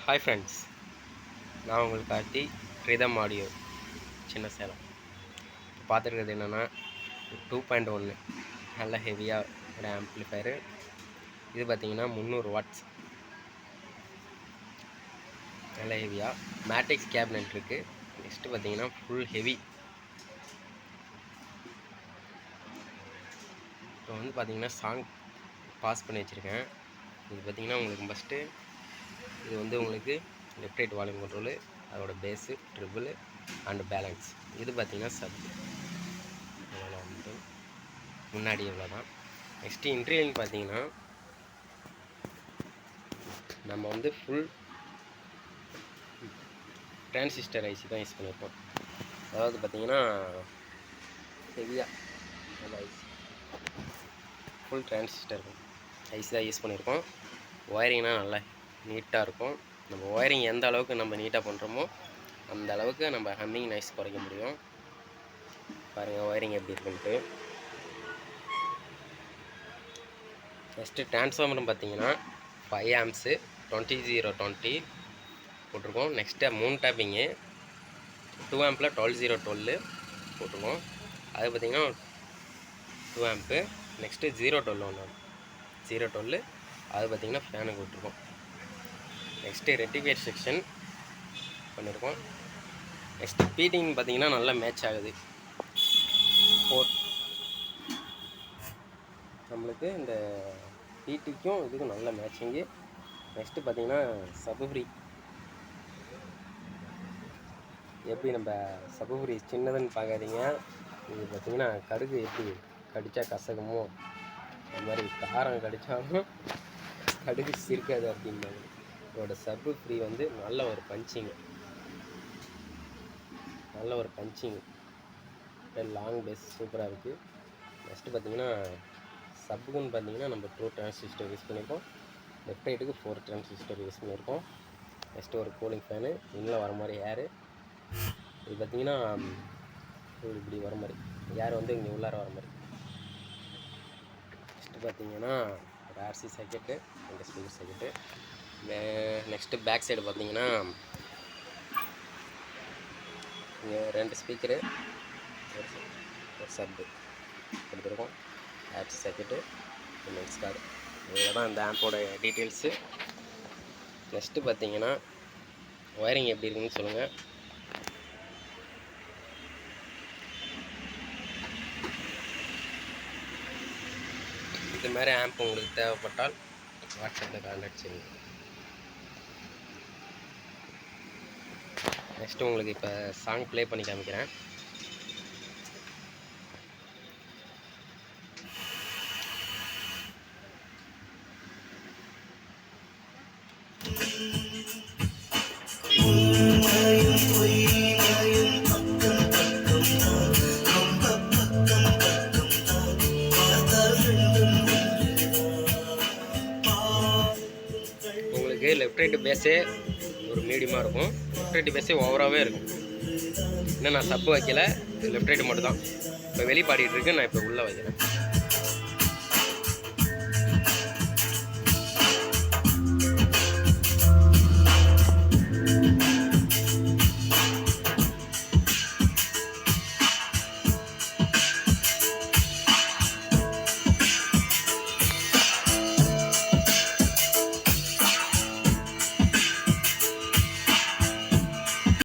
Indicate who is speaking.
Speaker 1: Hi friends, நான் உங்களுக்கு Karthi rhythm audio சின்ன சேலம். இப்போ பார்த்துருக்கிறது என்னென்னா 2.1 நல்ல ஹெவியாக ஒரு ஆம்ப்ளிஃபயரு. இது பார்த்திங்கன்னா 300 வாட்ஸ், நல்ல ஹெவியாக மேட்ரிக்ஸ் கேபினட் இருக்குது. நெக்ஸ்ட்டு பார்த்திங்கன்னா ஃபுல் ஹெவி. இப்போ வந்து பார்த்திங்கன்னா சாங் பாஸ் பண்ணி வச்சுருக்கேன். இது பார்த்திங்கன்னா உங்களுக்கு ஃபஸ்ட்டு இது வந்து உங்களுக்கு லெஃப்ட் ரைட் வால்யூம் கண்ட்ரோலு, அதோட பேஸு, ட்ரிபிள் அண்ட் பேலன்ஸ். இது பார்த்திங்கன்னா சப். இவ்வளோ வந்து முன்னாடி இவ்வளோ தான். நெக்ஸ்ட்டு இன்டர்வியூன்னு பார்த்தீங்கன்னா நம்ம வந்து ஃபுல் டிரான்சிஸ்டர் ஐசி தான் யூஸ் பண்ணியிருக்கோம். அதாவது பார்த்திங்கன்னா ஹெவியாக நல்ல ஐசி, ஃபுல் டிரான்சிஸ்டர் ஐசி தான் யூஸ் பண்ணியிருக்கோம். ஒயரிங்னா நல்லா நீட்டாக இருக்கும். நம்ம ஒயரிங் எந்த அளவுக்கு நம்ம நீட்டாக பண்ணுறோமோ அந்த அளவுக்கு நம்ம ஹம்மிங் நாய்ஸ் குறைக்க முடியும். பாருங்கள் ஒயரிங் எப்படி இருக்குன்ட்டு. நெக்ஸ்ட்டு டிரான்ஸ்ஃபார்மரும் பார்த்தீங்கன்னா 5 ஆம்ப்ஸு 20-0-20 போட்டிருக்கோம். நெக்ஸ்ட்டு 3 டேப்பிங்கு 2 ஆம்பில் 12-0-12 போட்டிருக்கோம். அது பார்த்திங்கன்னா 2 ஆம்பு. நெக்ஸ்ட்டு 0-12 ஒன்று 0-12 அது பார்த்திங்கன்னா ஃபேனுக்கு விட்டுருக்கோம். நெக்ஸ்ட்டு ரெக்டிஃபையர் செக்ஷன் பண்ணியிருக்கோம். நெக்ஸ்ட்டு பீட்டிங் பார்த்திங்கன்னா நல்லா மேட்ச் ஆகுது. நம்மளுக்கு இந்த பீட்டிக்கும் இதுக்கும் நல்ல மேட்சிங்கு. நெக்ஸ்ட்டு பார்த்திங்கன்னா சபுஃப்ரி. எப்படி நம்ம சபுஃப்ரி சின்னதுன்னு பார்க்காதீங்க. இது பார்த்திங்கன்னா கடுகு எப்படி கடித்தா கசகுமோ அது மாதிரி காரம் கடித்தாலும் கடுகு சிரிக்காது அப்படின்பாங்க. இதோட சபுஃப்ரி வந்து நல்ல ஒரு பஞ்சிங்கு, லாங் பேஸ் சூப்பராக இருக்குது. நெக்ஸ்ட்டு பார்த்திங்கன்னா சப்புக்குன்னு பார்த்திங்கன்னா நம்ம 2 டிரான்சிஸ்டர் யூஸ் பண்ணியிருக்கோம். லெஃப்ட் ரைட்டுக்கு 4 டிரான்சிஸ்டர் யூஸ் பண்ணியிருக்கோம். நெக்ஸ்ட்டு ஒரு கூலிங் ஃபேனு, இன்னும் வர மாதிரி ஏரு. இது பார்த்திங்கன்னா இப்படி வர மாதிரி ஏர் வந்து இங்கே உள்ளார வர மாதிரி. நெக்ஸ்ட்டு பார்த்திங்கன்னா ஒரு RC circuit, 2 speaker circuit. Next back side பார்த்திங்கன்னா இங்கே 2 ஸ்பீக்கரு, ஒரு சப்பு கொடுத்துருக்கோம். RC circuit, mains card. இதில் தான் இந்த ஆம்போட டீட்டெயில்ஸு. நெக்ஸ்ட்டு பார்த்திங்கன்னா ஒயரிங் எப்படி இருக்குன்னு சொல்லுங்கள். இது மாதிரி ஆம்ப் உங்களுக்கு தேவைப்பட்டால் வாட்ஸ்அப்பில் கான்டாக்ட் செய்யுங்க. நெக்ஸ்ட்டு உங்களுக்கு இப்போ சாங் ப்ளே பண்ணி காமிக்கிறேன். உங்களுக்கு லெஃப்ட் ரைட்டு பேஸே ஒரு மீடியமாக இருக்கும். லெஃப்ட் ரைட்டு பேஸே ஓவராகவே இருக்கும். இன்னும் நான் சப்பு வைக்கல, லெஃப்ட் ரைட்டு மட்டும் தான் இப்போ வெளியே பாடிட்டு இருக்கு. நான் இப்போ உள்ளே வைக்கிறேன்.